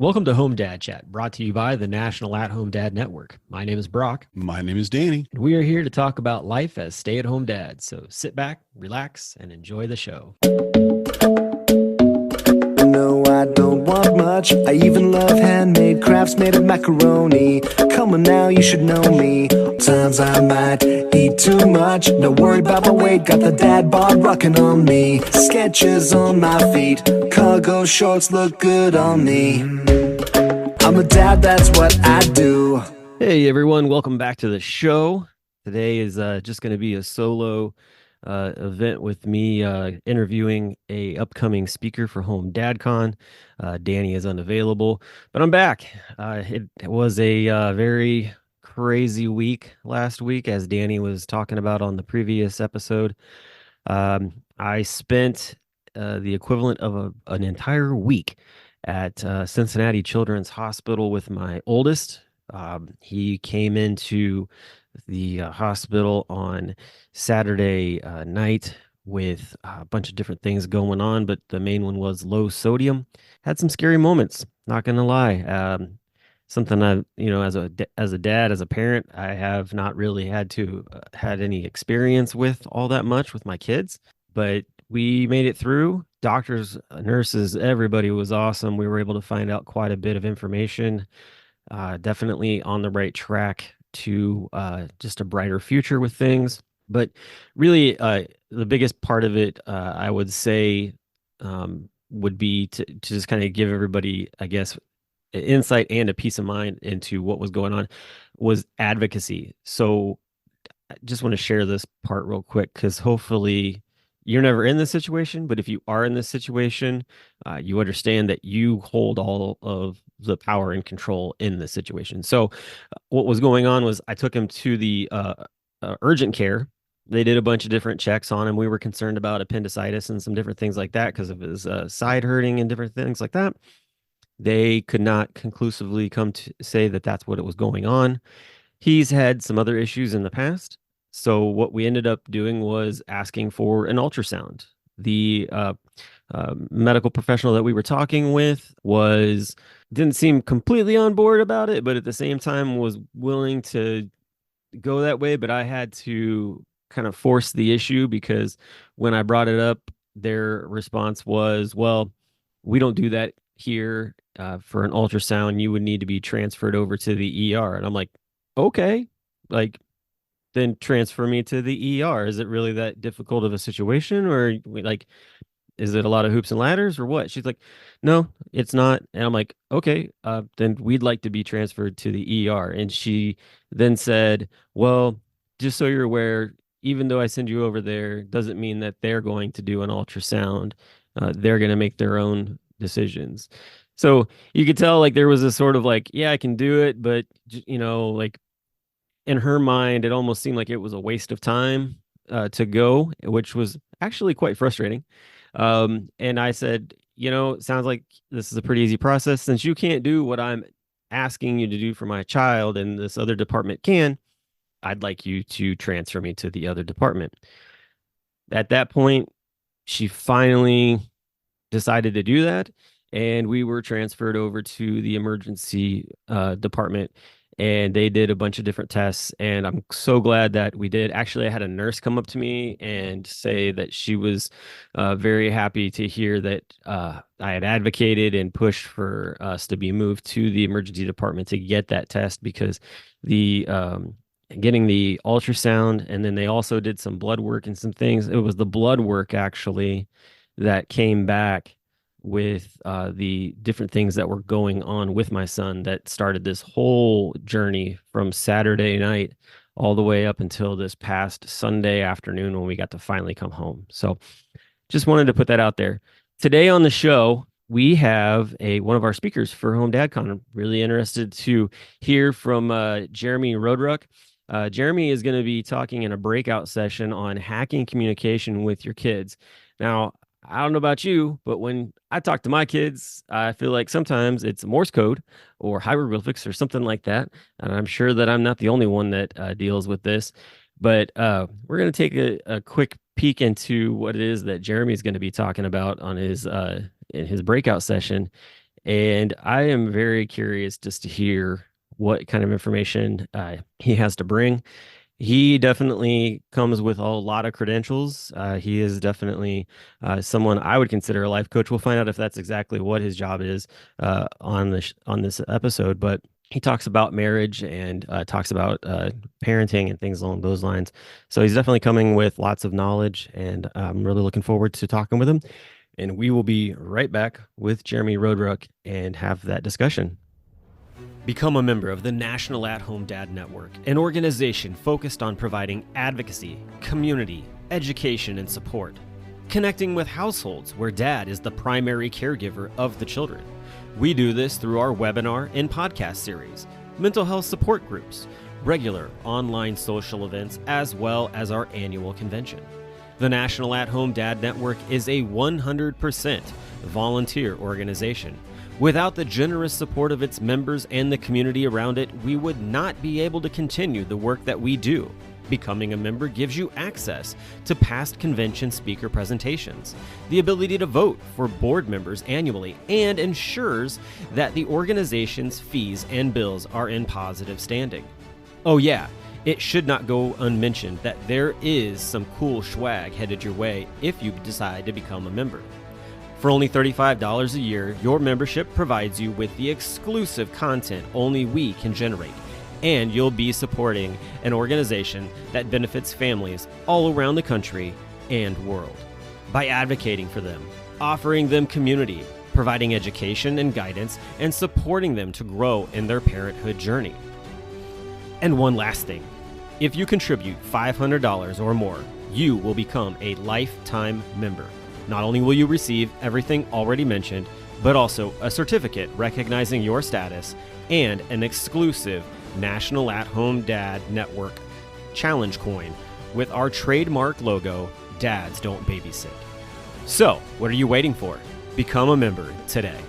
Welcome to Home Dad Chat, brought to you by the National At Home Dad Network. My name is Brock, My name is Danny. and we are here to talk about life as stay at home dads. So sit back, relax, and enjoy the show. No, I don't want much. I even love handmade crafts made of macaroni. Come on now, you should know me. Times I might eat too much. No worry about my weight. Got the dad bod rocking on me. Sketches on my feet. Cargo shorts look good on me. I'm a dad, that's what I do. Hey everyone, welcome back to the show. Today is just going to be a solo event with me interviewing a upcoming speaker for Home DadCon. Danny is unavailable, but I'm back. It was a very crazy week last week, as Danny was talking about on the previous episode. I spent the equivalent of an entire week at Cincinnati Children's Hospital with my oldest. He came into the hospital on Saturday night with a bunch of different things going on, but the main one was low sodium. Had some scary moments, not gonna lie. Something I, as a dad, as a parent, I have not really had any experience with all that much with my kids, but we made it through. Doctors, nurses, everybody was awesome. We were able to find out quite a bit of information. Definitely on the right track to just a brighter future with things. But really, the biggest part of it, I would say, would be to just kind of give everybody, I guess, insight and a peace of mind into what was going on was advocacy. So I just want to share this part real quick because hopefully you're never in this situation, but if you are in this situation, you understand that you hold all of the power and control in this situation. So, what was going on was I took him to the urgent care. They did a bunch of different checks on him. We were concerned about appendicitis and some different things like that because of his side hurting and different things like that. They could not conclusively come to say that that's what it was going on. He's had some other issues in the past. So what we ended up doing was asking for an ultrasound. The medical professional that we were talking with was didn't seem completely on board about it, but at the same time was willing to go that way. But I had to kind of force the issue because when I brought it up, their response was, "Well, we don't do that here. For an ultrasound, you would need to be transferred over to the ER." And I'm like, "Okay, like." Then transfer me to the ER. Is it really that difficult of a situation, or like, is it a lot of hoops and ladders, or what? She's like, no, it's not. And I'm like, okay, then we'd like to be transferred to the ER. And she then said, well, just so you're aware, even though I send you over there, doesn't mean that they're going to do an ultrasound. They're going to make their own decisions. So you could tell like there was a sort of like, yeah, I can do it, but like in her mind, it almost seemed like it was a waste of time to go, which was actually quite frustrating. And I said, it sounds like this is a pretty easy process. Since you can't do what I'm asking you to do for my child and this other department can, I'd like you to transfer me to the other department. At that point, she finally decided to do that. And we were transferred over to the emergency department, and they did a bunch of different tests. And I'm so glad that we did. Actually, I had a nurse come up to me and say that she was very happy to hear that I had advocated and pushed for us to be moved to the emergency department to get that test because the getting the ultrasound, and then they also did some blood work and some things. It was the blood work actually that came back with the different things that were going on with my son that started this whole journey from Saturday night all the way up until this past Sunday afternoon when we got to finally come home. So just wanted to put that out there. Today on the show, we have one of our speakers for Home DadCon. I'm really interested to hear from Jeremy Roadruck. Jeremy is going to be talking in a breakout session on hacking communication with your kids. Now, I don't know about you, but when I talk to my kids, I feel like sometimes it's Morse code or hieroglyphics or something like that. And I'm sure that I'm not the only one that deals with this. But we're going to take a quick peek into what it is that Jeremy is going to be talking about on his in his breakout session. And I am very curious just to hear what kind of information he has to bring. He definitely comes with a lot of credentials. He is definitely someone I would consider a life coach. We'll find out if that's exactly what his job is on this episode. But he talks about marriage and talks about parenting and things along those lines. So he's definitely coming with lots of knowledge, and I'm really looking forward to talking with him. And we will be right back with Jeremy Roadruck and have that discussion. Become a member of the National At Home Dad Network, an organization focused on providing advocacy, community, education, and support. Connecting with households where dad is the primary caregiver of the children. We do this through our webinar and podcast series, mental health support groups, regular online social events, as well as our annual convention. The National At Home Dad Network is a 100% volunteer organization. Without the generous support of its members and the community around it, we would not be able to continue the work that we do. Becoming a member gives you access to past convention speaker presentations, the ability to vote for board members annually, and ensures that the organization's fees and bills are in positive standing. Oh yeah, it should not go unmentioned that there is some cool swag headed your way if you decide to become a member. For only $35 a year, your membership provides you with the exclusive content only we can generate, and you'll be supporting an organization that benefits families all around the country and world. By advocating for them, offering them community, providing education and guidance, and supporting them to grow in their parenthood journey. And one last thing, if you contribute $500 or more, you will become a lifetime member. Not only will you receive everything already mentioned, but also a certificate recognizing your status and an exclusive National At Home Dad Network challenge coin with our trademark logo, Dads Don't Babysit. So, what are you waiting for? Become a member today.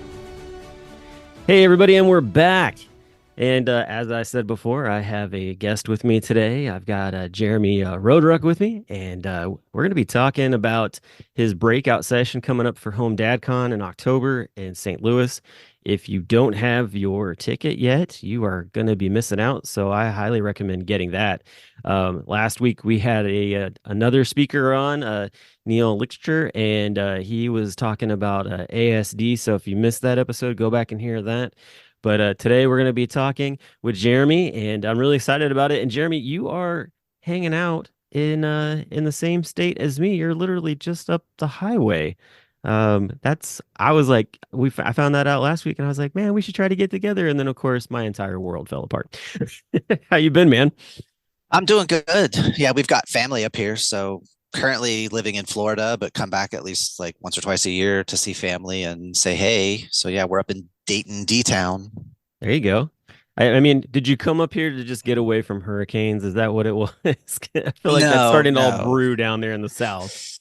Hey, everybody, and we're back. And as I said before, I have a guest with me today. I've got Jeremy Roadruck with me, and we're going to be talking about his breakout session coming up for Home DadCon in October in St. Louis. If you don't have your ticket yet, you are going to be missing out. So I highly recommend getting that. Last week we had another speaker on, Neil Lichter, and he was talking about ASD. So if you missed that episode, go back and hear that. But today we're going to be talking with Jeremy, and I'm really excited about it. And Jeremy, you are hanging out in the same state as me. You're literally just up the highway. I was like, I found that out last week, and I was like, man, we should try to get together. And then of course, my entire world fell apart. How you been, man? I'm doing good. Yeah, we've got family up here. So currently living in Florida, but come back at least like once or twice a year to see family and say hey. So yeah, we're up in Dayton, D-Town. There you go. I mean, did you come up here to just get away from hurricanes? Is that what it was? I feel like that's No, starting to all no. brew down there in the south.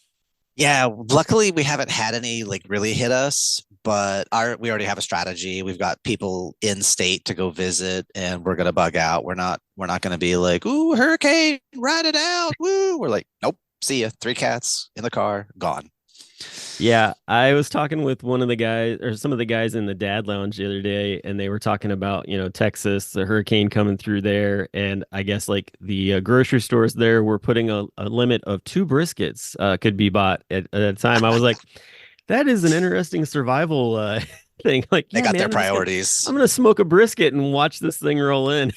Yeah, luckily we haven't had any like really hit us, but we already have a strategy. We've got people in state to go visit and we're gonna bug out. We're not gonna be like, ooh, hurricane, ride it out. Woo. We're like, nope, see ya. 3 cats in the car, gone. Yeah, I was talking with one of the guys or some of the guys in the dad lounge the other day, and they were talking about, Texas, the hurricane coming through there. And I guess like the grocery stores there were putting a limit of 2 briskets could be bought at a time. I was like, that is an interesting survival thing. Like, They yeah, got man, their priorities. I'm gonna smoke a brisket and watch this thing roll in.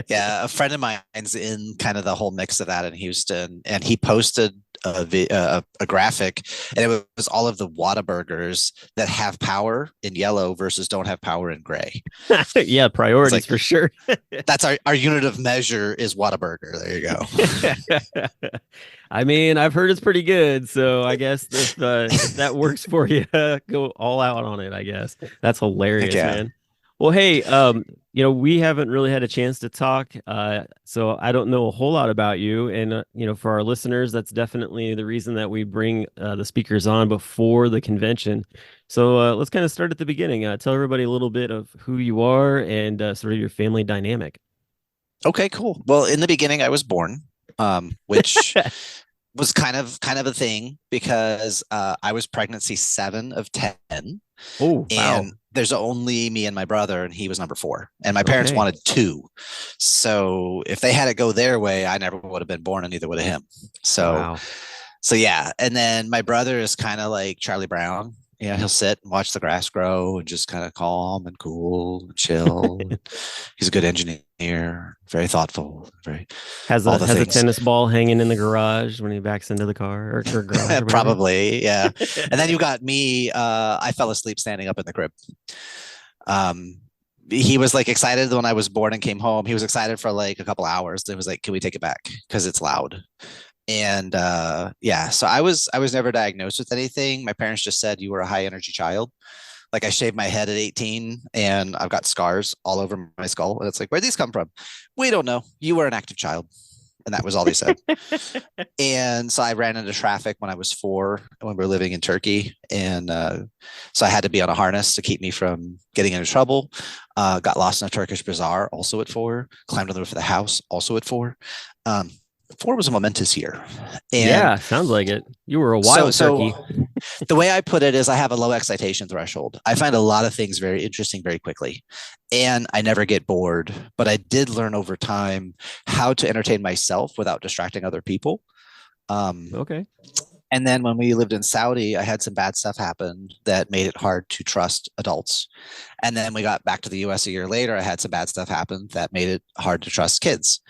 Yeah, a friend of mine's in kind of the whole mix of that in Houston, and he posted a graphic, and it was all of the Whataburgers that have power in yellow versus don't have power in gray. Yeah, It's priorities like for sure. that's our unit of measure is Whataburger. There you go. I mean, I've heard it's pretty good, so I guess if that works for you, go all out on it, I guess. That's Heck hilarious, yeah. man. Well, hey, we haven't really had a chance to talk, so I don't know a whole lot about you. And for our listeners, that's definitely the reason that we bring the speakers on before the convention. So let's kind of start at the beginning. Tell everybody a little bit of who you are and sort of your family dynamic. Okay, cool. Well, in the beginning, I was born, which was kind of a thing because I was pregnancy 7 of 10, Oh, and wow. there's only me and my brother, and he was number 4. And my parents Okay. wanted 2, so if they had it go their way, I never would have been born, and neither would have him. So Wow. so yeah, and then my brother is kind of like Charlie Brown. Yeah, he'll sit and watch the grass grow and just kind of calm and cool and chill. He's a good engineer, very thoughtful, very Has all a the has a things. tennis ball hanging in the garage when he backs into the car or garage or whatever. Probably, yeah. And then you got me. I fell asleep standing up in the crib. Um, he was like excited when I was born and came home. He was excited for like a couple hours. It was like, can we take it back? Because it's loud. And yeah, so I was never diagnosed with anything. My parents just said you were a high energy child. Like I shaved my head at 18 and I've got scars all over my skull. And it's like, where'd these come from? We don't know. You were an active child. And that was all they said. And so I ran into traffic when I was 4 when we were living in Turkey. And so I had to be on a harness to keep me from getting into trouble. Got lost in a Turkish bazaar also at 4, climbed on the roof of the house also at 4. Um, 4 was a momentous year. And Yeah, sounds like it. You were a so wild turkey. so the way I put it is I have a low excitation threshold. I find a lot of things very interesting very quickly, and I never get bored. But I did learn over time how to entertain myself without distracting other people. Um, Okay. and then when we lived in Saudi, I had some bad stuff happen that made it hard to trust adults. And then we got back to the US a year later. I had some bad stuff happen that made it hard to trust kids.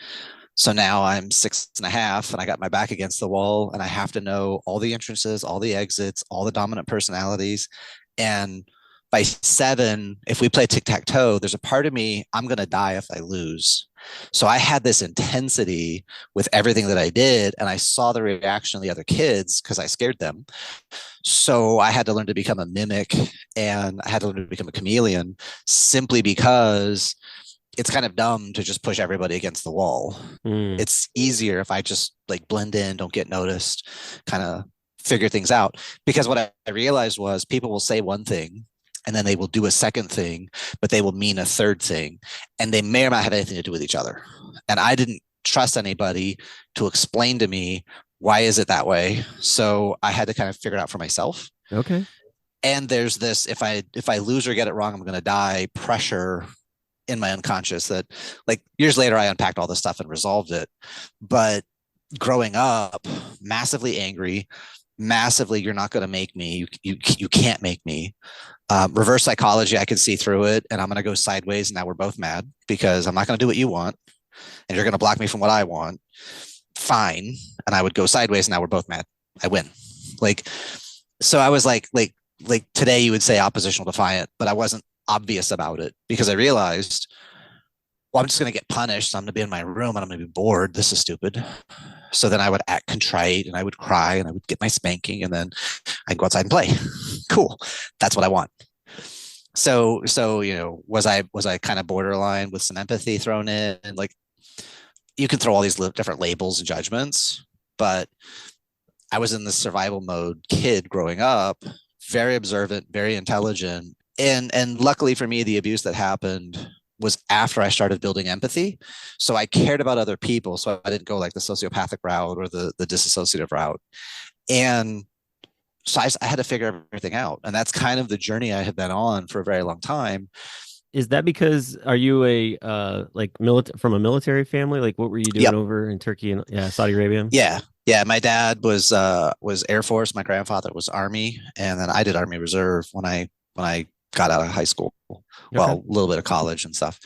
So now I'm 6.5 and I got my back against the wall and I have to know all the entrances, all the exits, all the dominant personalities. And by 7, if we play tic tac toe, there's a part of me, I'm going to die if I lose. So I had this intensity with everything that I did. And I saw the reaction of the other kids because I scared them. So I had to learn to become a mimic and I had to learn to become a chameleon simply because it's kind of dumb to just push everybody against the wall. Mm, It's easier if I just like blend in, don't get noticed, kind of figure things out. Because what I realized was people will say one thing and then they will do a second thing, but they will mean a third thing. And they may or may not have anything to do with each other. And I didn't trust anybody to explain to me why is it that way. So I had to kind of figure it out for myself. okay. And there's this if I lose or get it wrong, I'm gonna die pressure in my unconscious that like years later I unpacked all this stuff and resolved it. But growing up massively angry, massively you're not going to make me, you can't make me. Reverse psychology, I could see through it and I'm going to go sideways and now we're both mad because I'm not going to do what you want and you're going to block me from what I want. Fine. And I would go sideways and now we're both mad. I win. Like, so I was like today you would say oppositional defiant, but I wasn't obvious about it because I realized, well, I'm just going to get punished. So I'm going to be in my room and I'm going to be bored. This is stupid. So then I would act contrite and I would cry and I would get my spanking and then I'd go outside and play. Cool. That's what I want. So was I kind of borderline with some empathy thrown in? And like you can throw all these different labels and judgments, but I was in this survival mode kid growing up, very observant, very intelligent, and luckily for me, the abuse that happened was after I started building empathy. So I cared about other people. So I didn't go like the sociopathic route or the disassociative route. And so I had to figure everything out. And that's kind of the journey I had been on for a very long time. Is that because are you a like from a military family? Like what were you doing Yep. over in Turkey and yeah, Saudi Arabia? Yeah. Yeah. My dad was Air Force. My grandfather was Army. And then I did Army Reserve when I got out of high school. Okay. Well, a little bit of college and stuff.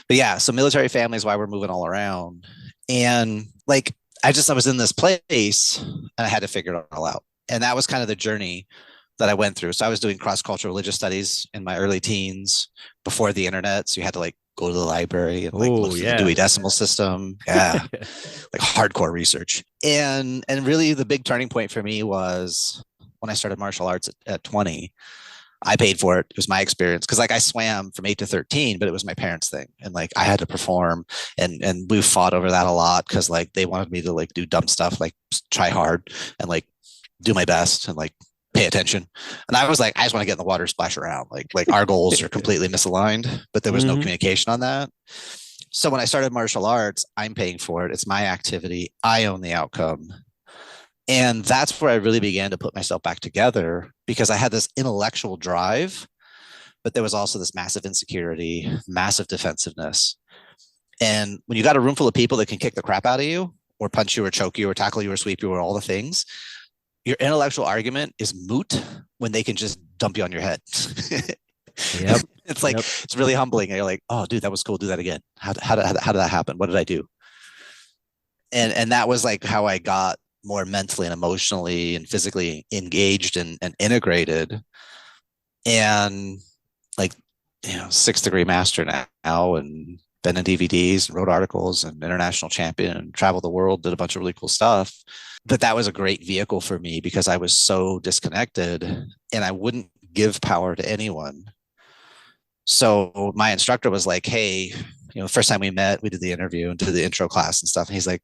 But yeah, so military family is why we're moving all around. And like I was in this place and I had to figure it all out. And that was kind of the journey that I went through. So I was doing cross-cultural religious studies in my early teens before the internet. So you had to like go to the library and like Oh look through the yeah. Dewey Decimal System. Yeah. Like hardcore research. And really the big turning point for me was when I started martial arts at 20. I paid for it. It was my experience because like I swam from 8 to 13, but it was my parents' thing, and like I had to perform, and we fought over that a lot because like they wanted me to like do dumb stuff, like try hard and like do my best and like pay attention. And I was like, I just want to get in the water, splash around. Like our goals are completely misaligned, but there was no Hmm. communication on that. So when I started martial arts, I'm paying for it. It's my activity. I own the outcome. And that's where I really began to put myself back together, because I had this intellectual drive, but there was also this massive insecurity, massive defensiveness. And when you got a room full of people that can kick the crap out of you, or punch you, or choke you, or tackle you, or sweep you, or all the things, your intellectual argument is moot when they can just dump you on your head. Yep. It's like, Yep. it's really humbling. And you're like, oh, dude, that was cool. Do that again. How did that happen? What did I do? And that was like how I got more mentally and emotionally and physically engaged and integrated. And like, 6th-degree master now, and been in DVDs and wrote articles and international champion and traveled the world, did a bunch of really cool stuff. But that was a great vehicle for me because I was so disconnected and I wouldn't give power to anyone. So my instructor was like, hey, first time we met, we did the interview and did the intro class and stuff. And he's like,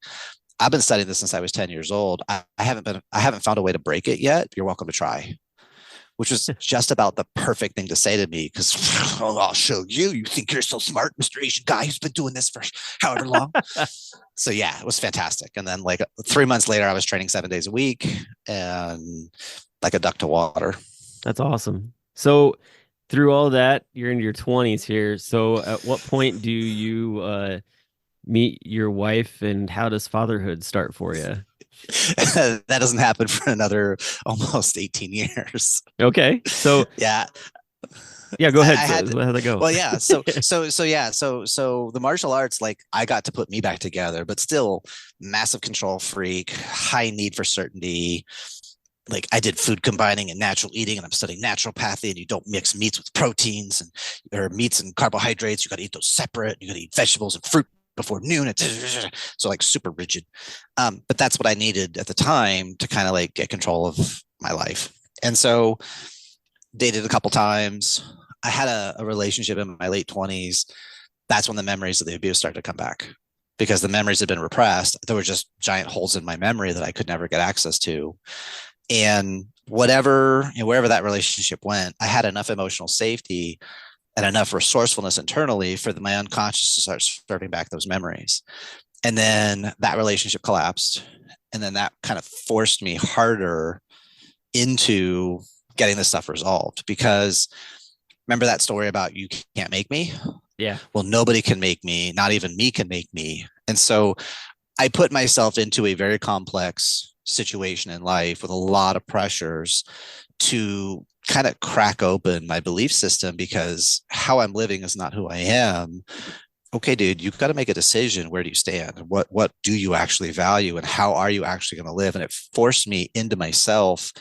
I've been studying this since I was 10 years old. I haven't found a way to break it yet. You're welcome to try. Which was just about the perfect thing to say to me, because I'll show you. You think you're so smart, Mr. Asian guy who's been doing this for however long. So yeah, it was fantastic. And then like 3 months later, I was training 7 days a week and like a duck to water. That's awesome. So through all that, you're in your 20s here. So at what point do you meet your wife, and how does fatherhood start for you? That doesn't happen for another almost 18 years. Okay. So Yeah. yeah, go ahead. I had So, how'd that go? Well, yeah. So the martial arts, like I got to put me back together, but still massive control freak, high need for certainty. Like I did food combining and natural eating, and I'm studying naturopathy, and you don't mix meats with proteins or meats and carbohydrates. You got to eat those separate. You got to eat vegetables and fruit before noon. So like super rigid. But that's what I needed at the time to kind of like get control of my life. And so dated a couple times. I had a relationship in my late 20s. That's when the memories of the abuse started to come back, because the memories had been repressed. There were just giant holes in my memory that I could never get access to. And wherever that relationship went, I had enough emotional safety and enough resourcefulness internally for my unconscious to start serving back those memories. And then that relationship collapsed. And then that kind of forced me harder into getting this stuff resolved, because remember that story about you can't make me? Yeah. Well, nobody can make me, not even me can make me. And so I put myself into a very complex situation in life with a lot of pressures to kind of crack open my belief system, because how I'm living is not who I am. Okay, dude, you've got to make a decision. Where do you stand? What do you actually value, and how are you actually going to live? And it forced me into myself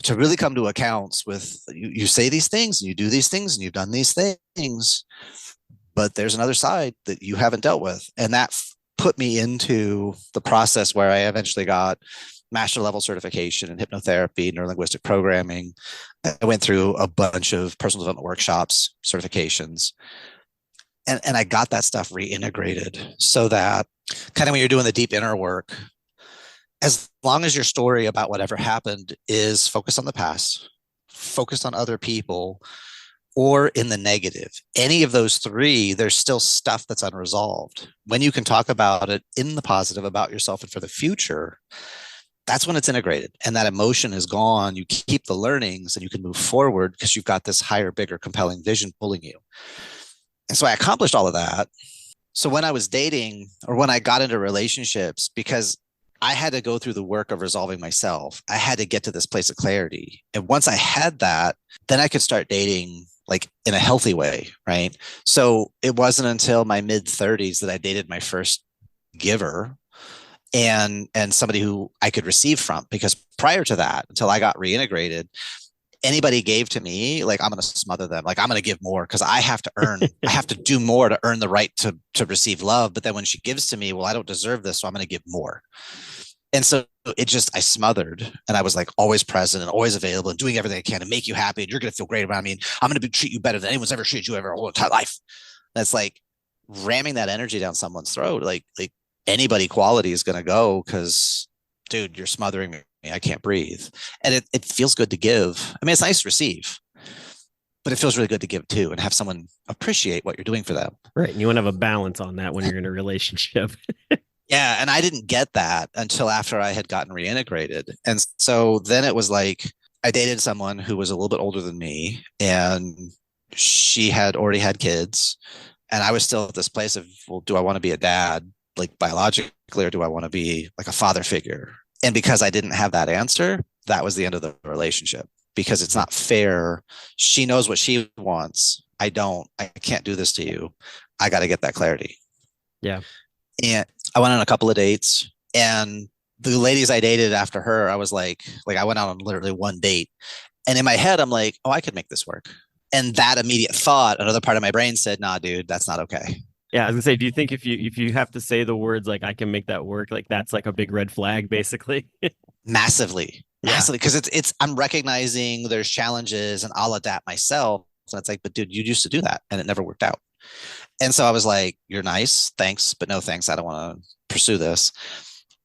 to really come to accounts with you say these things and you do these things and you've done these things, but there's another side that you haven't dealt with. And that put me into the process where I eventually got master level certification in hypnotherapy, neurolinguistic programming. I went through a bunch of personal development workshops, certifications, and I got that stuff reintegrated, so that kind of when you're doing the deep inner work, as long as your story about whatever happened is focused on the past, focused on other people, or in the negative, any of those three, there's still stuff that's unresolved. When you can talk about it in the positive about yourself and for the future, that's when it's integrated and that emotion is gone. You keep the learnings and you can move forward because you've got this higher, bigger, compelling vision pulling you. And so I accomplished all of that. So when I was dating, or when I got into relationships, because I had to go through the work of resolving myself, I had to get to this place of clarity. And once I had that, then I could start dating like in a healthy way, right? So it wasn't until my mid 30s that I dated my first giver and somebody who I could receive from, because prior to that, until I got reintegrated, anybody gave to me, like I'm going to smother them. Like I'm going to give more because I have to earn, I have to do more to earn the right to receive love. But then when she gives to me, well, I don't deserve this, so I'm going to give more. And so it just, I smothered, and I was like always present and always available and doing everything I can to make you happy. And you're going to feel great around me. And I'm going to treat you better than anyone's ever treated you ever all entire life. That's like ramming that energy down someone's throat. Like anybody quality is going to go because, dude, you're smothering me. I can't breathe. And it feels good to give. I mean, it's nice to receive, but it feels really good to give too, and have someone appreciate what you're doing for them. Right. And you want to have a balance on that when you're in a relationship. Yeah, and I didn't get that until after I had gotten reintegrated. And so then it was like I dated someone who was a little bit older than me, and she had already had kids. And I was still at this place of, well, do I want to be a dad, like biologically, or do I want to be like a father figure? And because I didn't have that answer, that was the end of the relationship because it's Mhm. not fair. She knows what she wants. I don't. I can't do this to you. I got to get that clarity. Yeah. And I went on a couple of dates, and the ladies I dated after her, I was like I went out on literally one date, and in my head, I'm like, oh, I could make this work. And that immediate thought, another part of my brain said, nah, dude, that's not okay. Yeah, I was gonna say, do you think if you have to say the words like I can make that work, like that's like a big red flag, basically? Massively, Yeah. massively, because I'm recognizing there's challenges and I'll adapt myself. So it's like, but dude, you used to do that and it never worked out. And so I was like, you're nice, thanks, but no thanks. I don't want to pursue this.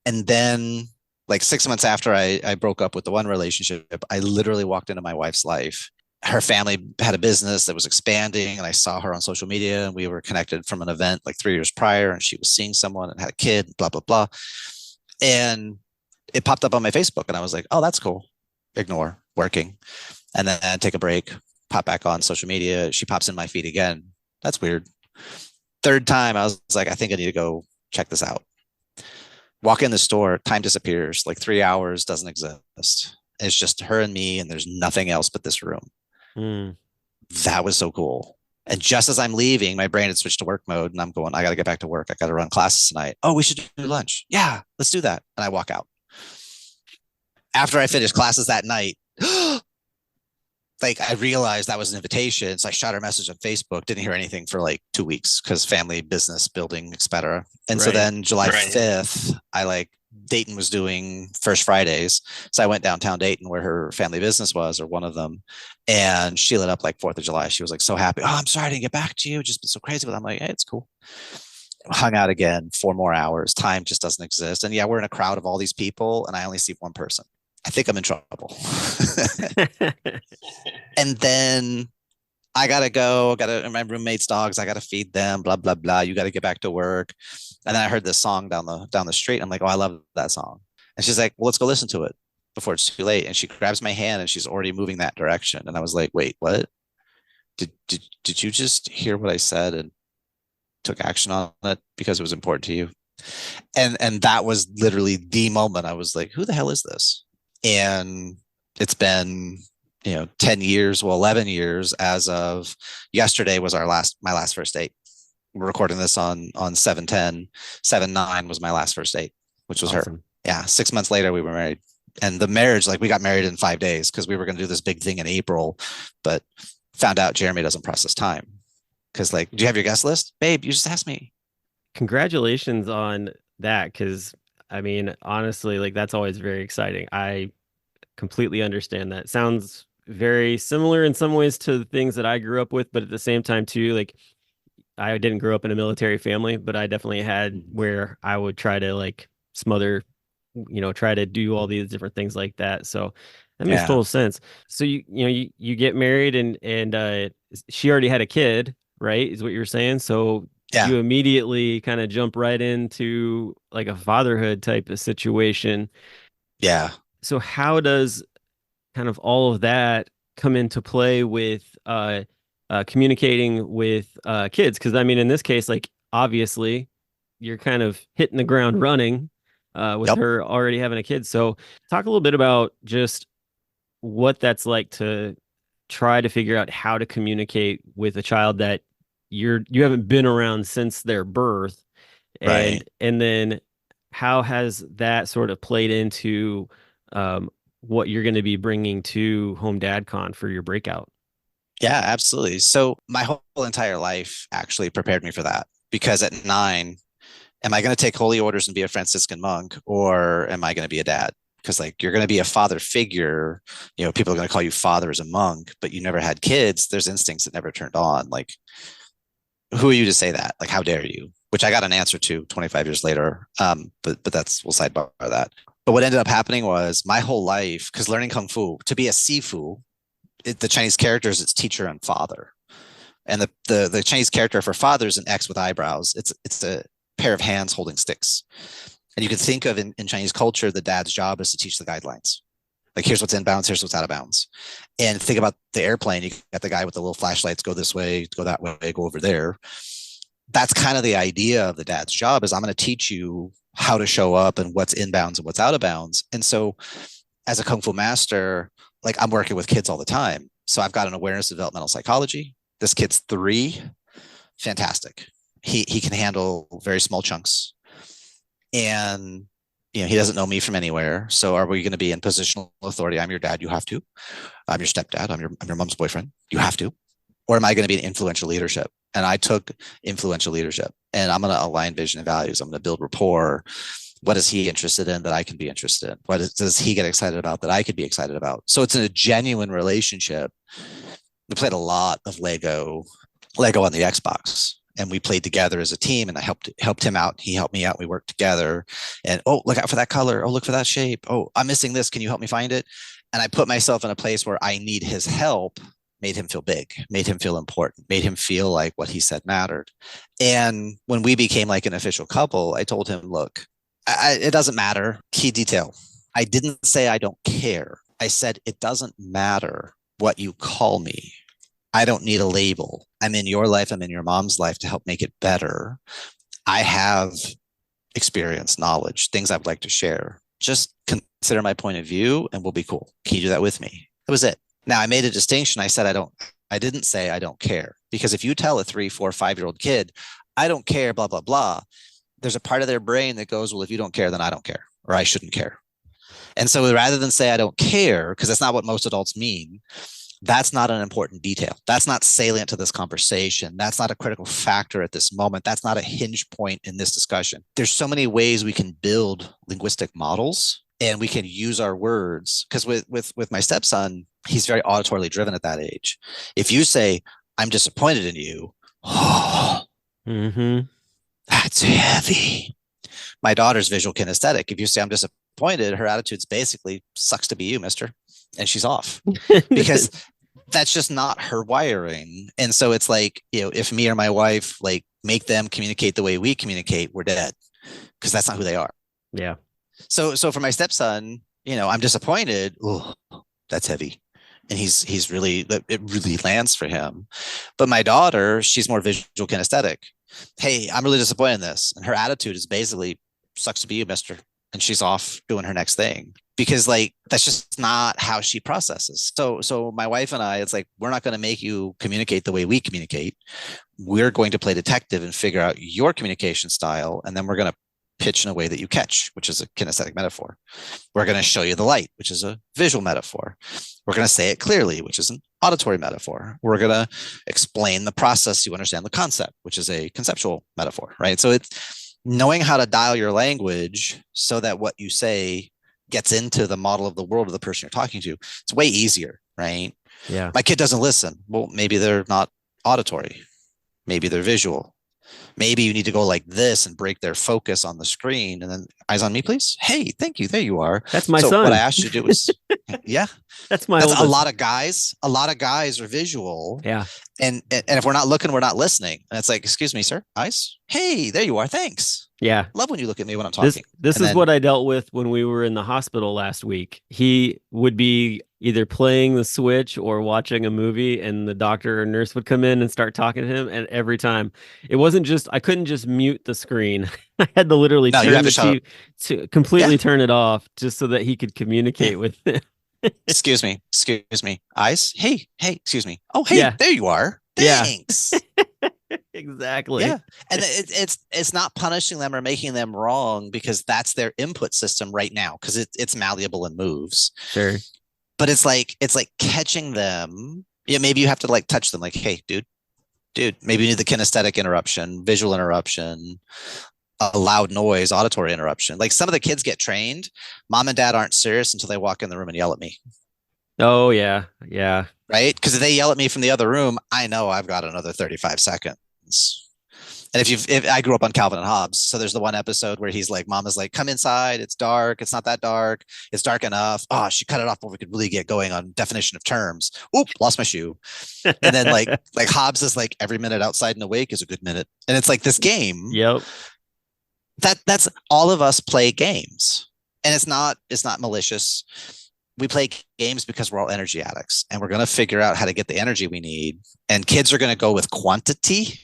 And then like 6 months after I broke up with the one relationship, I literally walked into my wife's life. Her family had a business that was expanding, and I saw her on social media, and we were connected from an event like 3 years prior, and she was seeing someone and had a kid, blah, blah, blah. And it popped up on my Facebook, and I was like, oh, that's cool. Ignore, working. And then I take a break, pop back on social media. She pops in my feed again. That's weird. Third time, I was like, I think I need to go check this out. Walk in the store, time disappears, like 3 hours doesn't exist. It's just her and me, and there's nothing else but this room. Mm. That was so cool. And just as I'm leaving, my brain had switched to work mode, and I'm going, I got to get back to work. I got to run classes tonight. Oh, we should do lunch. Yeah, let's do that. And I walk out. After I finished classes that night, like I realized that was an invitation. So I shot her a message on Facebook, didn't hear anything for like 2 weeks because family, business, building, etc. And so Right. then July 5th, I like Dayton was doing First Fridays. So I went downtown Dayton where her family business was, or one of them. And she lit up like 4th of July. She was like so happy. Oh, I'm sorry I didn't get back to you. Just been so crazy. But I'm like, hey, it's cool. Hung out again 4 more hours. Time just doesn't exist. And yeah, we're in a crowd of all these people, and I only see one person. I think I'm in trouble. And then I gotta go. Gotta my roommate's dogs. I gotta feed them. Blah blah blah. You gotta get back to work. And then I heard this song down the street. I'm like, oh, I love that song. And she's like, well, let's go listen to it before it's too late. And she grabs my hand and she's already moving that direction. And I was like, wait, what? Did you just hear what I said and took action on it because it was important to you? And that was literally the moment I was like, who the hell is this? And it's been 10 years, well, 11 years as of yesterday was my last first date. We're recording this on 7/10. 7/9 was my last first date, which was her. Awesome. Yeah, 6 months later we were married. And the marriage, like we got married in 5 days because we were going to do this big thing in April, but found out Jeremy doesn't process time. Because like, do you have your guest list? Babe, you just asked me. Congratulations on that, because I mean, honestly, like that's always very exciting. I completely understand that. Sounds very similar in some ways to the things that I grew up with, but at the same time too, like I didn't grow up in a military family, but I definitely had where I would try to like smother, try to do all these different things like that. So that makes Yeah. total sense. So you get married and she already had a kid, right? Is what you're saying. So Yeah. you immediately kind of jump right into like a fatherhood type of situation. Yeah. So how does kind of all of that come into play with communicating with kids? Because I mean, in this case, like obviously, you're kind of hitting the ground running with Yep. her already having a kid. So talk a little bit about just what that's like to try to figure out how to communicate with a child that you haven't been around since their birth, Right. and then how has that sort of played into what you're going to be bringing to Home Dad Con for your breakout? Yeah, absolutely. So my whole entire life actually prepared me for that because at 9, am I going to take holy orders and be a Franciscan monk, or am I going to be a dad? Because like you're going to be a father figure, people are going to call you father as a monk, but you never had kids. There's instincts that never turned on. Like, who are you to say that? Like, how dare you? Which I got an answer to 25 years later. But that's we'll sidebar that. But what ended up happening was my whole life, because learning kung fu to be a sifu, the Chinese characters, it's teacher and father, and the Chinese character for father is an X with eyebrows. It's pair of hands holding sticks. And you can think of in Chinese culture, the dad's job is to teach the guidelines. Like, here's what's in bounds, here's what's out of bounds. And think about the airplane. You got the guy with the little flashlights, go this way, go that way, go over there. That's kind of the idea of the dad's job, is I'm going to teach you how to show up and what's in bounds and what's out of bounds. And so as a Kung Fu master, like, I'm working with kids all the time. So I've got an awareness of developmental psychology. This kid's 3, fantastic. He can handle very small chunks. And he doesn't know me from anywhere. So are we going to be in positional authority? I'm your dad, you have to. I'm your stepdad, I'm your mom's boyfriend, you have to. Or am I going to be in influential leadership? And I took influential leadership, and I'm going to align vision and values. I'm going to build rapport. What is he interested in that I can be interested in? What does he get excited about that I could be excited about? So it's a genuine relationship. We played a lot of Lego on the Xbox, and we played together as a team, and I helped him out. He helped me out. We worked together, and, oh, look out for that color. Oh, look for that shape. Oh, I'm missing this. Can you help me find it? And I put myself in a place where I need his help. Made him feel big, made him feel important, made him feel like what he said mattered. And when we became like an official couple, I told him, look, it doesn't matter. Key detail. I didn't say I don't care. I said, it doesn't matter what you call me. I don't need a label. I'm in your life. I'm in your mom's life to help make it better. I have experience, knowledge, things I would like to share. Just consider my point of view and we'll be cool. Can you do that with me? That was it. Now, I made a distinction. I said, I didn't say I don't care, because if you tell a 3, 4, 5-year-old kid, I don't care, blah, blah, blah, there's a part of their brain that goes, well, if you don't care, then I don't care, or I shouldn't care. And so rather than say I don't care, because that's not what most adults mean, that's not an important detail. That's not salient to this conversation. That's not a critical factor at this moment. That's not a hinge point in this discussion. There's so many ways we can build linguistic models, and we can use our words. Because with my stepson, he's very auditorily driven at that age. If you say, I'm disappointed in you, oh, that's heavy. My daughter's visual kinesthetic. If you say I'm disappointed, her attitude's basically, sucks to be you, mister. And she's off, because that's just not her wiring. And so it's like, if me or my wife like make them communicate the way we communicate, we're dead, because that's not who they are. Yeah. So for my stepson, I'm disappointed. Oh, that's heavy. And he's really, it really lands for him. But my daughter, she's more visual kinesthetic. Hey, I'm really disappointed in this. And her attitude is basically, sucks to be you, mister. And she's off doing her next thing, because like, that's just not how she processes. So my wife and I, it's like, we're not going to make you communicate the way we communicate. We're going to play detective and figure out your communication style. And then we're going to pitch in a way that you catch, which is a kinesthetic metaphor. We're going to show you the light, which is a visual metaphor. We're going to say it clearly, which is an auditory metaphor. We're going to explain the process, you understand the concept, which is a conceptual metaphor, right? So it's knowing how to dial your language so that what you say gets into the model of the world of the person you're talking to. It's way easier, right? Yeah. My kid doesn't listen. Well, maybe they're not auditory. Maybe they're visual. Maybe you need to go like this and break their focus on the screen, and then eyes on me, please. Hey, thank you. There you are. That's my son. What I asked you to do is, yeah, that's a lot of guys. A lot of guys are visual. Yeah. And if we're not looking, we're not listening. And it's like, excuse me, sir, eyes. Hey, there you are. Thanks. Yeah. Love when you look at me when I'm talking. This is what I dealt with when we were in the hospital last week. He would be either playing the Switch or watching a movie, and the doctor or nurse would come in and start talking to him. And every time, it wasn't just, I couldn't just mute the screen. I had to literally turn the TV to completely turn it off just so that he could communicate with him. Excuse me. Eyes. Hey, excuse me. Oh, hey, there you are. Thanks. Yeah. Exactly. Yeah. And it's not punishing them or making them wrong, because that's their input system right now, because it's malleable and moves. Sure. But it's like catching them. Yeah, maybe you have to like touch them, like, hey, dude, maybe you need the kinesthetic interruption, visual interruption, a loud noise, auditory interruption. Like, some of the kids get trained. Mom and dad aren't serious until they walk in the room and yell at me. Oh, yeah. Yeah. Right? Because if they yell at me from the other room, I know I've got another 35 seconds. And if I grew up on Calvin and Hobbes, so there's the one episode where he's like, Mom is like, come inside. It's dark. It's not that dark. It's dark enough. Oh, she cut it off before we could really get going on definition of terms. Oop, lost my shoe. And then like Hobbes is like, every minute outside and awake is a good minute. And it's like this game. Yep. That's all of us play games, and it's not malicious. We play games because we're all energy addicts, and we're going to figure out how to get the energy we need. And kids are going to go with quantity,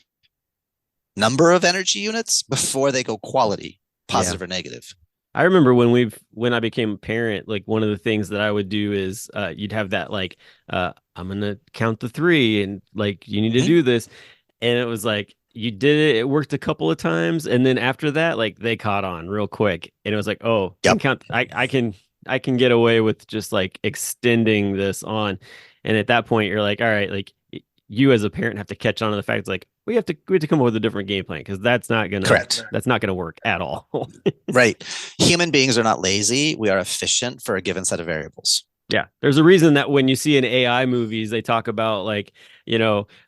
number of energy units, before they go quality, Yeah. positive or negative. I remember when I became a parent, like one of the things that I would do is you'd have that like I'm gonna count the three and like you need to Mhm. do this. And it was like you did it, it worked a couple of times, and then after that, like they caught on real quick. And it was like, oh, I can Yep. count I can get away with just like extending this on. And at that point you're like, all right, like you as a parent have to catch on to the fact it's like we have to come up with a different game plan because Correct. that's not gonna work at all. Right. Human beings are not lazy. We are efficient for a given set of variables. Yeah, there's a reason that when you see in AI movies, they talk about like,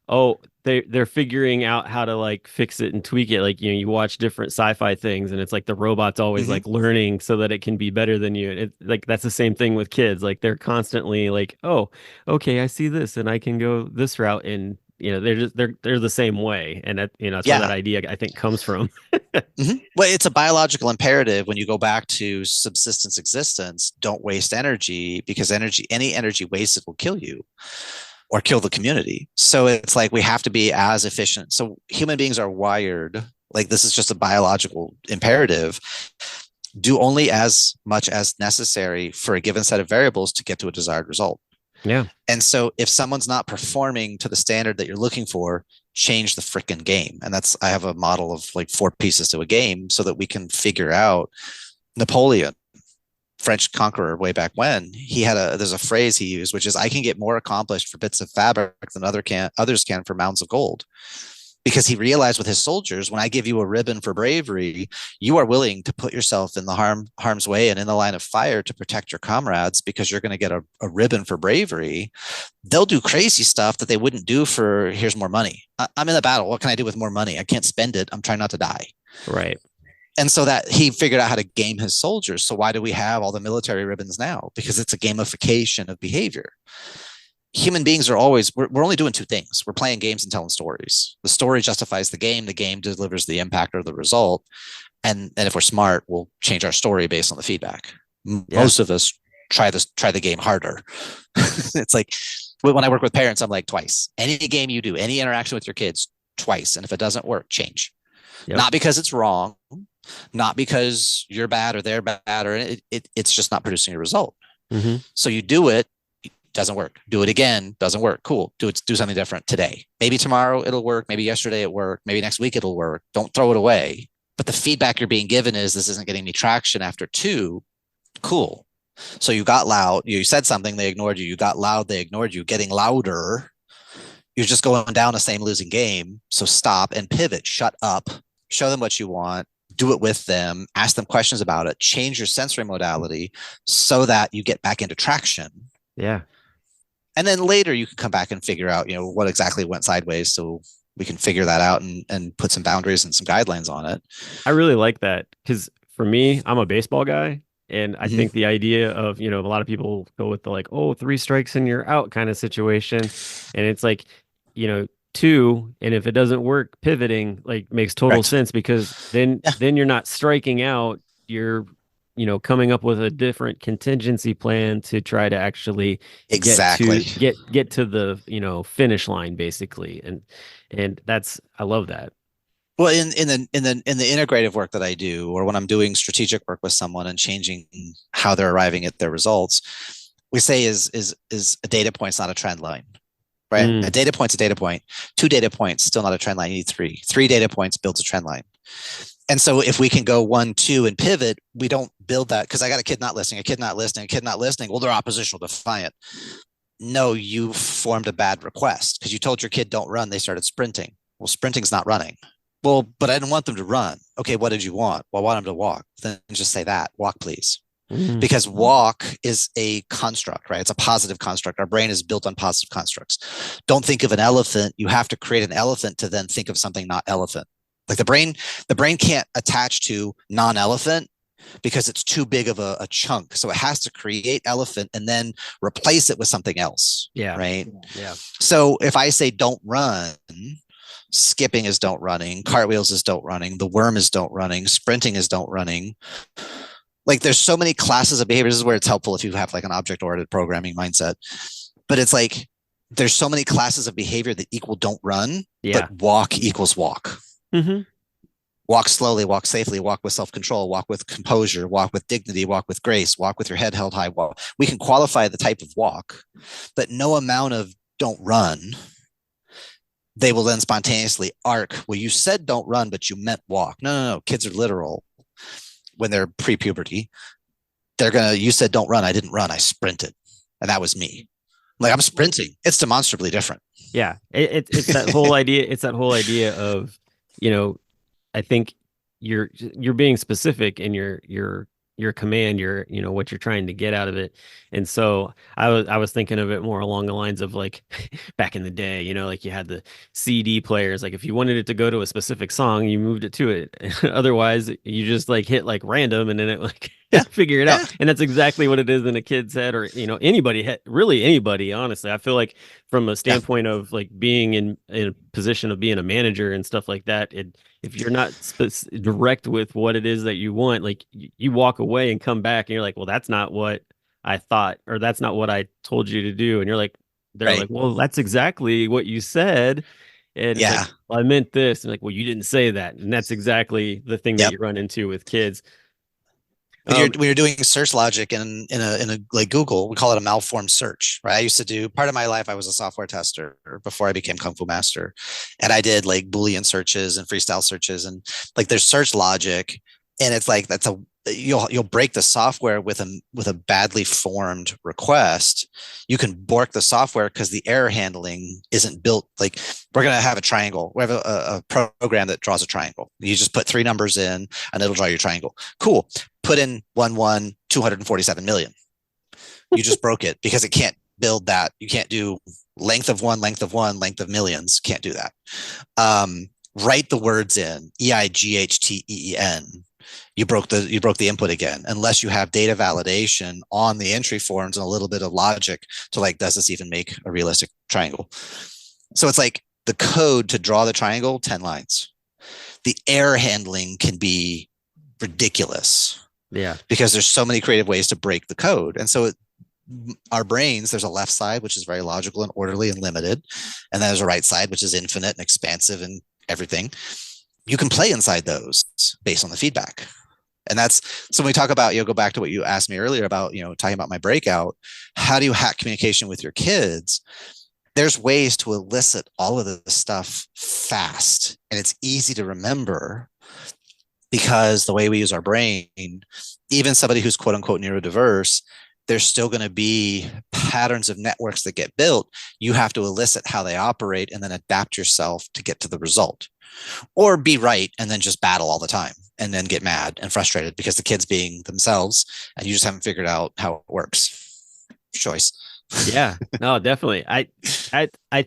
oh, they're figuring out how to like fix it and tweak it. Like, you watch different sci-fi things, and it's like the robot's always Mhm. like learning so that it can be better than you. It like that's the same thing with kids. Like they're constantly like, oh, okay, I see this, and I can go this route, and they're the same way, and that's where that Yeah. idea I think comes from. Well, it's a biological imperative when you go back to subsistence existence. Don't waste energy, because any energy wasted will kill you or kill the community. So it's like we have to be as efficient. So human beings are wired like this is just a biological imperative. Do only as much as necessary for a given set of variables to get to a desired result. Yeah, And so if someone's not performing to the standard that you're looking for, change the freaking game. And I have a model of like 4 pieces to a game so that we can figure out. Napoleon, French conqueror way back when, there's a phrase he used, which is, I can get more accomplished for bits of fabric than others can for mounds of gold. Because he realized with his soldiers, when I give you a ribbon for bravery, you are willing to put yourself in the harm's way and in the line of fire to protect your comrades, because you're going to get a ribbon for bravery. They'll do crazy stuff that they wouldn't do for, here's more money. I'm in the battle. What can I do with more money? I can't spend it. I'm trying not to die. right. And so that he figured out how to game his soldiers. So why do we have all the military ribbons now? Because it's a gamification of behavior. Human beings are always, we're only doing 2 things. We're playing games and telling stories. The story justifies the game delivers the impact or the result. And if we're smart, we'll change our story based on the feedback. Yeah. Most of us try the game harder. It's like when I work with parents, I'm like, twice. Any game you do, any interaction with your kids, twice. And if it doesn't work, change. Yep. Not because it's wrong, not because you're bad or they're bad, or it's just not producing a result. Mm-hmm. So you do it, doesn't work. Do it again, doesn't work. Cool. Do something different today. Maybe tomorrow it'll work. Maybe yesterday it worked. Maybe next week it'll work. Don't throw it away. But the feedback you're being given is, this isn't getting me traction after 2. Cool. So you got loud. You said something, they ignored you. You got loud, they ignored you. Getting louder, you're just going down the same losing game. So stop and pivot. Shut up. Show them what you want. Do it with them. Ask them questions about it. Change your sensory modality so that you get back into traction. Yeah. And then later you can come back and figure out, what exactly went sideways, so we can figure that out and put some boundaries and some guidelines on it. I really like that because for me, I'm a baseball guy. And I think the idea of, a lot of people go with the like, oh, 3 strikes and you're out kind of situation. And it's like, 2, and if it doesn't work, pivoting like makes total Correct. sense, because then you're not striking out. You're, coming up with a different contingency plan to try to actually Exactly. get to the, finish line basically. And I love that. Well, in the integrative work that I do, or when I'm doing strategic work with someone and changing how they're arriving at their results, we say is a data point's not a trend line, right? A data point's a data point. 2 data points, still not a trend line. You need 3. 3 data points builds a trend line. And so if we can go 1, 2 and pivot, we don't build that, because I got a kid not listening, a kid not listening, a kid not listening. Well, they're oppositional, defiant. No, you formed a bad request because you told your kid don't run. They started sprinting. Well, sprinting's not running. Well, but I didn't want them to run. Okay, what did you want? Well, I want them to walk. Then just say that. Walk, please. Mm-hmm. Because walk is a construct, right? It's a positive construct. Our brain is built on positive constructs. Don't think of an elephant. You have to create an elephant to then think of something not elephant. Like the brain can't attach to non-elephant because it's too big of a chunk. So it has to create elephant and then replace it with something else. Yeah. Right. Yeah. So if I say don't run, skipping is don't running, cartwheels is don't running, the worm is don't running, sprinting is don't running. Like there's so many classes of behaviors. This is where it's helpful if you have like an object-oriented programming mindset. But it's like there's so many classes of behavior that equal don't run, Yeah. but walk equals walk. Mm-hmm. Walk slowly, walk safely, walk with self-control, walk with composure, walk with dignity, walk with grace, walk with your head held high. Walk. We can qualify the type of walk, but no amount of don't run, they will then spontaneously arc. Well, you said don't run, but you meant walk. No, no, no. Kids are literal when they're pre-puberty. They're gonna, you said don't run. I didn't run. I sprinted. And that was me. Like I'm sprinting. It's demonstrably different. Yeah. It's that whole idea. It's that whole idea of, you know, I think you're being specific in your command, you know, what you're trying to get out of it. And so I was thinking of it more along the lines of like back in the day, you know, like you had the CD players. Like if you wanted it to go to a specific song, you moved it to it. Otherwise, you just like hit like random and then it like Yeah. figure it Yeah. out. And that's exactly what it is in a kid's head or, you know, anybody, really anybody, honestly. I feel like from a Yeah. standpoint of like being in a position of being a manager and stuff like that, if you're not direct with what it is that you want, like you walk away and come back and you're like, well, that's not what I thought, or that's not what I told you to do. And you're like, they're Right. like, well, that's exactly what you said. And it's like, Yeah. well, I meant this. And like, well, you didn't say that. And that's exactly the thing that Yep. you run into with kids. When you're doing search logic in a like Google, we call it a malformed search, right? I used to do part of my life. I was a software tester before I became Kung Fu Master, and I did like Boolean searches and freestyle searches, and like there's search logic, and it's like that's a you'll break the software with a badly formed request. You can bork the software because the error handling isn't built. Like we're gonna have a triangle. We have a program that draws a triangle. You just put three numbers in, and it'll draw your triangle. Cool. Put in 247 million. You just broke it because it can't build that. You can't do length of one, length of one, length of millions. Can't do that. Write the words in EIGHTEEN. You broke the input again, unless you have data validation on the entry forms and a little bit of logic to like, does this even make a realistic triangle? So it's like the code to draw the triangle, 10 lines. The error handling can be ridiculous. Yeah. Because there's so many creative ways to break the code. And so our brains, there's a left side, which is very logical and orderly and limited. And then there's a right side, which is infinite and expansive and everything. You can play inside those based on the feedback. And that's, so when we talk about, go back to what you asked me earlier about, talking about my breakout, how do you hack communication with your kids? There's ways to elicit all of this stuff fast. And it's easy to remember because the way we use our brain, even somebody who's quote unquote neurodiverse, there's still going to be patterns of networks that get built. You have to elicit how they operate and then adapt yourself to get to the result, or be right and then just battle all the time and then get mad and frustrated because the kid's being themselves and you just haven't figured out how it works. Choice. Yeah, no, definitely. I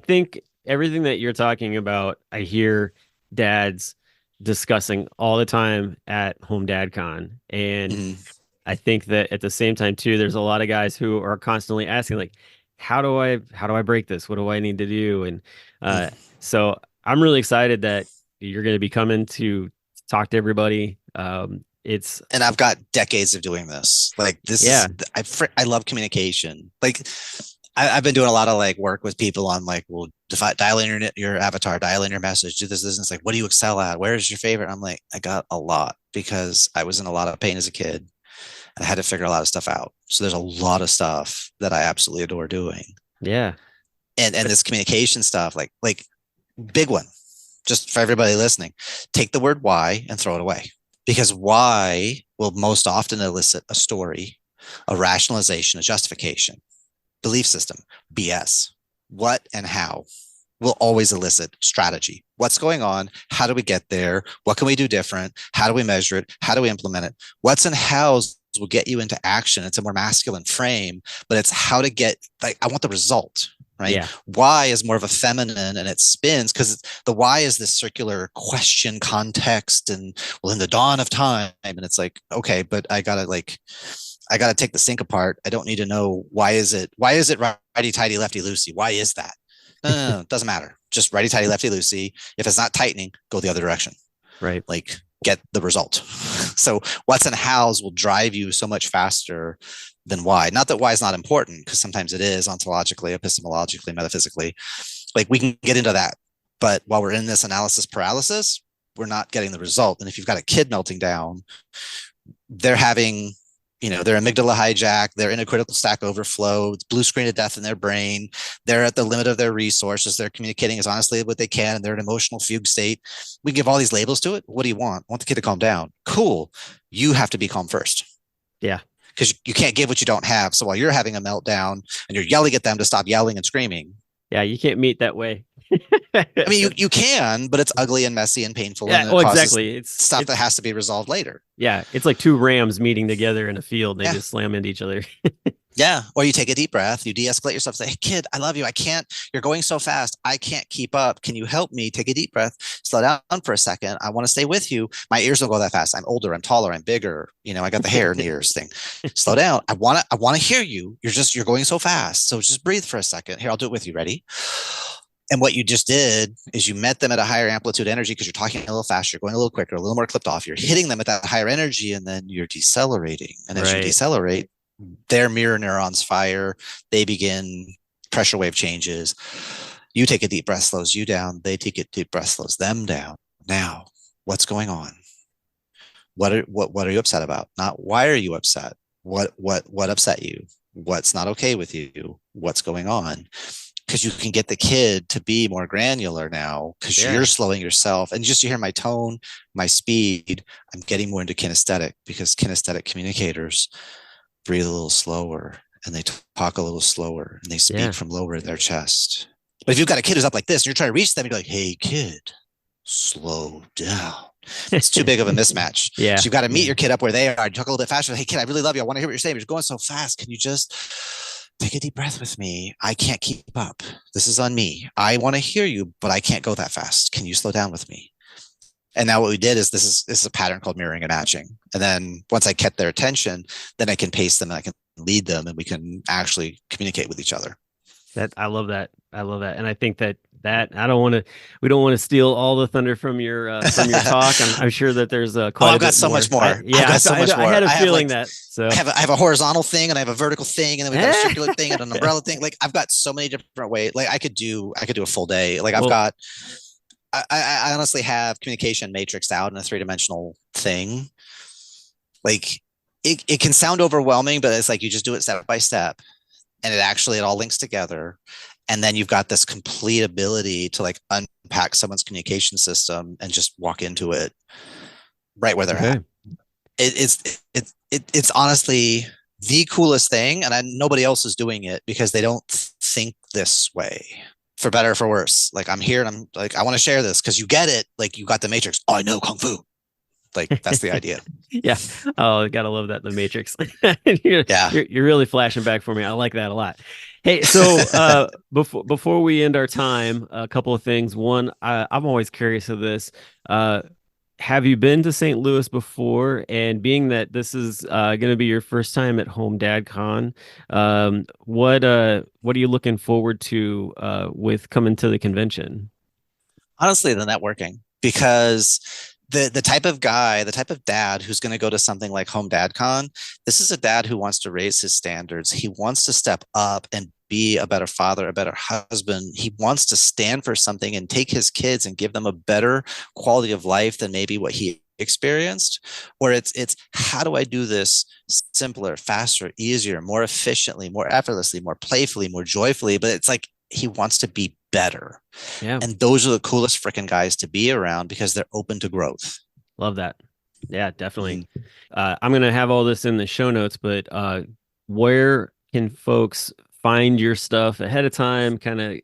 think everything that you're talking about, I hear dads discussing all the time at Home Dad Con. And I think that at the same time too, there's a lot of guys who are constantly asking like, how do I break this? What do I need to do? And so I'm really excited that you're going to be coming to talk to everybody. And I've got decades of doing this. Like this is, I love communication. Like I've been doing a lot of like work with people on like, well, dial in your avatar, dial in your message, do this. It's like, what do you excel at? Where's your favorite? I'm like, I got a lot because I was in a lot of pain as a kid and I had to figure a lot of stuff out. So there's a lot of stuff that I absolutely adore doing. Yeah. And this communication stuff, like big one, just for everybody listening, take the word why and throw it away. Because why will most often elicit a story, a rationalization, a justification, belief system, BS. What and how will always elicit strategy. What's going on? How do we get there? What can we do different? How do we measure it? How do we implement it? What's and hows will get you into action. It's a more masculine frame, but it's how to get, like, I want the result. Right? Yeah. Why is more of a feminine and it spins because the why is this circular question context and well in the dawn of time and it's like, okay, but I gotta take the sink apart. I don't need to know why is it righty tighty lefty loosey. Why is that? No, doesn't matter. Just righty tighty, lefty loosey. If it's not tightening, go the other direction. Right. Like get the result. So what's and hows will drive you so much faster than why. Not that why is not important, because sometimes it is ontologically, epistemologically, metaphysically. Like we can get into that. But while we're in this analysis paralysis, we're not getting the result. And if you've got a kid melting down, they're having, their amygdala hijack, they're in a critical stack overflow, it's blue screen of death in their brain, they're at the limit of their resources, they're communicating as honestly as what they can, and they're in an emotional fugue state. We give all these labels to it. What do you want? I want the kid to calm down. Cool. You have to be calm first. Yeah. Because you can't give what you don't have. So while you're having a meltdown and you're yelling at them to stop yelling and screaming. Yeah, you can't meet that way. I mean, you can, but it's ugly and messy and painful. Yeah, and exactly. It's stuff that has to be resolved later. Yeah, it's like two rams meeting together in a field. They Yeah. just slam into each other. Yeah. Or you take a deep breath, you de-escalate yourself, say, hey, kid, I love you. I can't, you're going so fast. I can't keep up. Can you help me? Take a deep breath, slow down for a second. I want to stay with you. My ears don't go that fast. I'm older, I'm taller, I'm bigger. I got the hair in the ears thing. Slow down. I want to hear you. You're going so fast. So just breathe for a second. Here, I'll do it with you. Ready? And what you just did is you met them at a higher amplitude energy because you're talking a little faster, you're going a little quicker, a little more clipped off. You're hitting them at that higher energy, and then you're decelerating. And as you decelerate, their mirror neurons fire. They begin pressure wave changes. You take a deep breath, slows you down. They take a deep breath, slows them down. Now, what's going on? What are you upset about? Not why are you upset? What upset you? What's not okay with you? What's going on? Because you can get the kid to be more granular now because you're slowing yourself. And just you hear my tone, my speed, I'm getting more into kinesthetic because kinesthetic communicators breathe a little slower and they talk a little slower and they speak from lower in their chest. But if you've got a kid who's up like this and you're trying to reach them, you're like, hey, kid, slow down. It's too big of a mismatch. Yeah. So you've got to meet your kid up where they are. You talk a little bit faster. Hey, kid, I really love you. I want to hear what you're saying. You're going so fast. Can you just take a deep breath with me? I can't keep up. This is on me. I want to hear you, but I can't go that fast. Can you slow down with me? And now what we did is this is a pattern called mirroring and matching. And then once I kept their attention, then I can pace them and I can lead them and we can actually communicate with each other. I love that. And I think that we don't want to steal all the thunder from your talk. I'm sure that there's quite I've got so much more. I had a feeling that. So I have a horizontal thing and I have a vertical thing and then we've got a circular thing and an umbrella thing. Like I've got so many different ways. Like I could do a full day. Like I honestly have communication matrixed out in a 3-dimensional thing. Like it can sound overwhelming, but it's like you just do it step by step and it all links together. And then you've got this complete ability to like unpack someone's communication system and just walk into it right where they're at. It's honestly the coolest thing. And nobody else is doing it because they don't think this way. For better or for worse. Like I'm here and I'm like, I want to share this because you get it. Like you got the matrix. Oh, I know Kung Fu. Like that's the idea. Yeah. Oh, gotta love that. The matrix. You're really flashing back for me. I like that a lot. Hey, so before we end our time, a couple of things. One, I'm always curious of this. Have you been to St. Louis before? And being that this is going to be your first time at Home Dad Con, what are you looking forward to with coming to the convention? Honestly, the networking, because the type of guy, the type of dad who's going to go to something like Home Dad Con, this is a dad who wants to raise his standards. He wants to step up and be a better father, a better husband. He wants to stand for something and take his kids and give them a better quality of life than maybe what he experienced. Or it's how do I do this simpler, faster, easier, more efficiently, more effortlessly, more playfully, more joyfully? But it's like he wants to be better. Yeah. And those are the coolest freaking guys to be around because they're open to growth. Love that. Yeah, definitely. I'm going to have all this in the show notes, but where can folks find your stuff ahead of time, kind of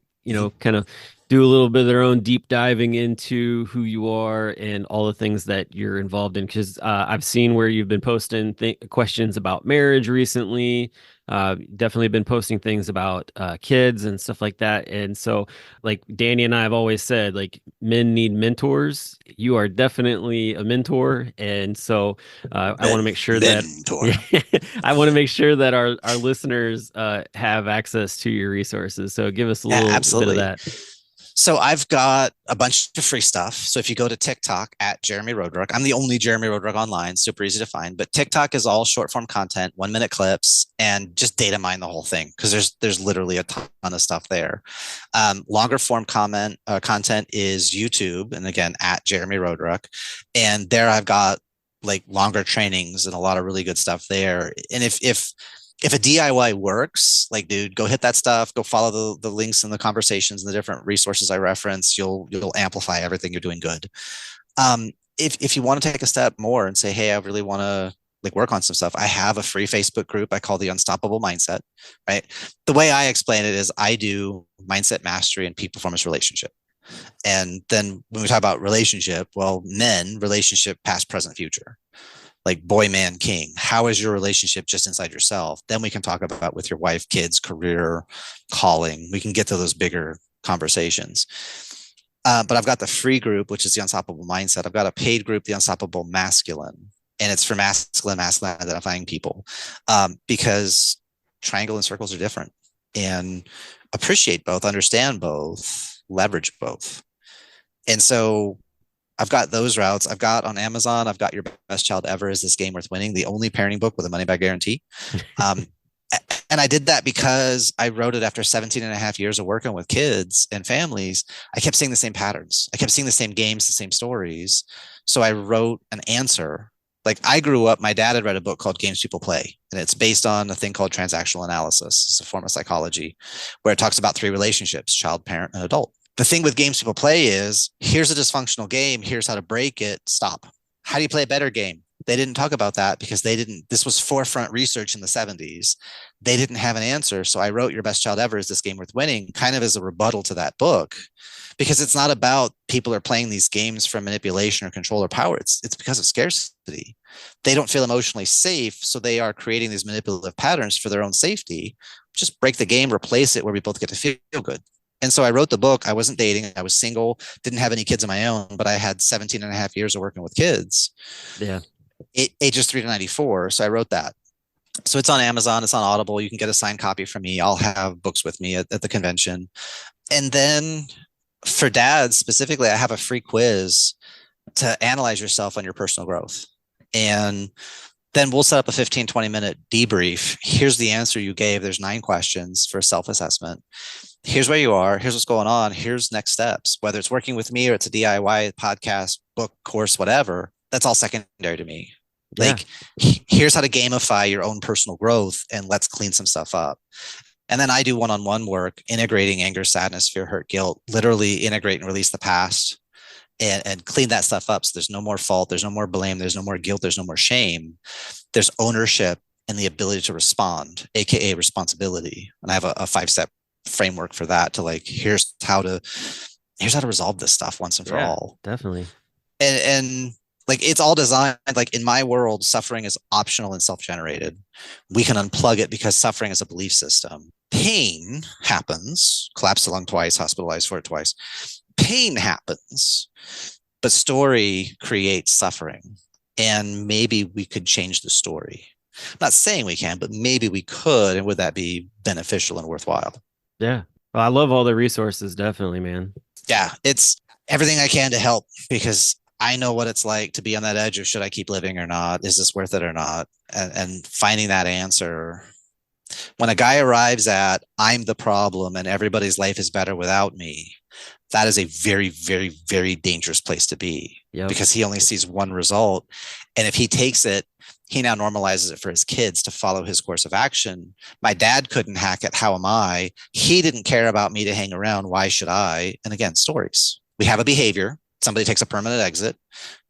do a little bit of their own deep diving into who you are and all the things that you're involved in? Because I've seen where you've been posting questions about marriage recently. Definitely been posting things about kids and stuff like that. And so, like Danny and I have always said, like men need mentors. You are definitely a mentor, and so I want to make sure that Mentor. yeah, I want to make sure that our listeners have access to your resources. So give us a Yeah, little bit of absolutely. that. So I've got a bunch of free stuff. So if you go to TikTok at Jeremy Roadruck, I'm the only Jeremy Roadruck online, super easy to find. But TikTok is all short form content, 1 minute clips, and just data mine the whole thing because there's literally a ton of stuff there. Longer form content is YouTube, and again at Jeremy Roadruck, and there I've got like longer trainings and a lot of really good stuff there. And if a DIY works, like, dude, go hit that stuff, go follow the links and the conversations and the different resources I reference. You'll amplify everything you're doing good. If you want to take a step more and say, hey, I really want to like work on some stuff, I have a free Facebook group I call the Unstoppable Mindset. Right. The way I explain it is I do mindset mastery and peak performance relationship. And then when we talk about relationship, well, men, relationship, past, present, future, like boy, man, king. How is your relationship just inside yourself? Then we can talk about with your wife, kids, career, calling. We can get to those bigger conversations. But I've got the free group, which is the Unstoppable Mindset. I've got a paid group, the Unstoppable Masculine, and it's for masculine identifying people, because triangle and circles are different. And appreciate both, understand both, leverage both. And so I've got those routes. I've got on Amazon, I've got Your Best Child Ever Is This Game Worth Winning, the only parenting book with a money back guarantee. Um, and I did that because I wrote it after 17 and a half years of working with kids and families. I kept seeing the same patterns. I kept seeing the same games, the same stories. So I wrote an answer. Like I grew up, my dad had read a book called Games People Play, and it's based on a thing called transactional analysis. It's a form of psychology where it talks about three relationships: child, parent, and adult. The thing with Games People Play is here's a dysfunctional game. Here's how to break it. Stop. How do you play a better game? They didn't talk about that because this was forefront research in the 70s. They didn't have an answer. So I wrote Your Best Child Ever Is This Game Worth Winning, kind of as a rebuttal to that book, because it's not about people are playing these games for manipulation or control or power. It's because of scarcity. They don't feel emotionally safe. So they are creating these manipulative patterns for their own safety. Just break the game, replace it where we both get to feel good. And so I wrote the book. I wasn't dating. I was single, didn't have any kids of my own, but I had 17 and a half years of working with kids, Yeah. ages 3 to 94. So I wrote that. So it's on Amazon. It's on Audible. You can get a signed copy from me. I'll have books with me at the convention. And then for dads specifically, I have a free quiz to analyze yourself on your personal growth. And then we'll set up a 15, 20-minute debrief. Here's the answer you gave. There's 9 questions for self-assessment. Here's where you are. Here's what's going on. Here's next steps, whether it's working with me or it's a DIY podcast, book, course, whatever. That's all secondary to me. Yeah. Like, here's how to gamify your own personal growth, and let's clean some stuff up. And then I do one-on-one work, integrating anger, sadness, fear, hurt, guilt, literally integrate and release the past and clean that stuff up. So there's no more fault. There's no more blame. There's no more guilt. There's no more shame. There's ownership and the ability to respond, AKA responsibility. And I have a 5-step framework for that, to like, here's how to resolve this stuff once and for all. Definitely. And like, it's all designed, like in my world, suffering is optional and self-generated. We can unplug it because suffering is a belief system. Pain happens, collapse the lung twice, hospitalized for it twice. Pain happens, but story creates suffering. And maybe we could change the story. I'm not saying we can, but maybe we could. And would that be beneficial and worthwhile? Yeah. Well, I love all the resources. Definitely, man. Yeah, it's everything I can to help, because I know what it's like to be on that edge of, should I keep living or not? Is this worth it or not? And finding that answer. When a guy arrives at, I'm the problem and everybody's life is better without me, that is a very, very, very dangerous place to be. Yep. Because he only sees one result. And if he takes it, he now normalizes it for his kids to follow his course of action. My dad couldn't hack it. How am I? He didn't care about me to hang around. Why should I? And again, stories. We have a behavior. Somebody takes a permanent exit.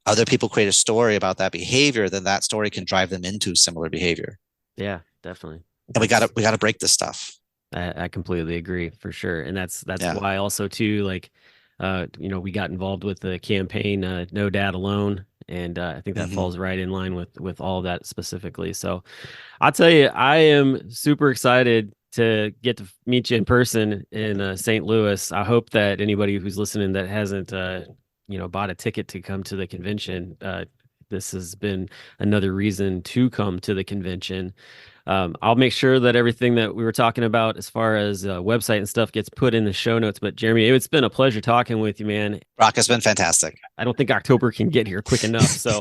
Other people create a story about that behavior. Then that story can drive them into similar behavior. Yeah, definitely. And we gotta break this stuff. I completely agree, for sure. And that's why also too, like, we got involved with the campaign, No Dad Alone. And I think that Mhm. falls right in line with all of that specifically. So I'll tell you, I am super excited to get to meet you in person in St. Louis. I hope that anybody who's listening that hasn't, bought a ticket to come to the convention, this has been another reason to come to the convention. I'll make sure that everything that we were talking about as far as website and stuff gets put in the show notes. But Jeremy, it's been a pleasure talking with you, man. Rock has been fantastic. I don't think October can get here quick enough. So,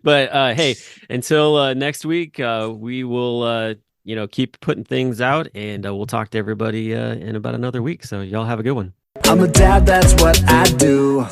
but hey, until next week, we will, keep putting things out, and we'll talk to everybody in about another week. So y'all have a good one. I'm a dad, that's what I do.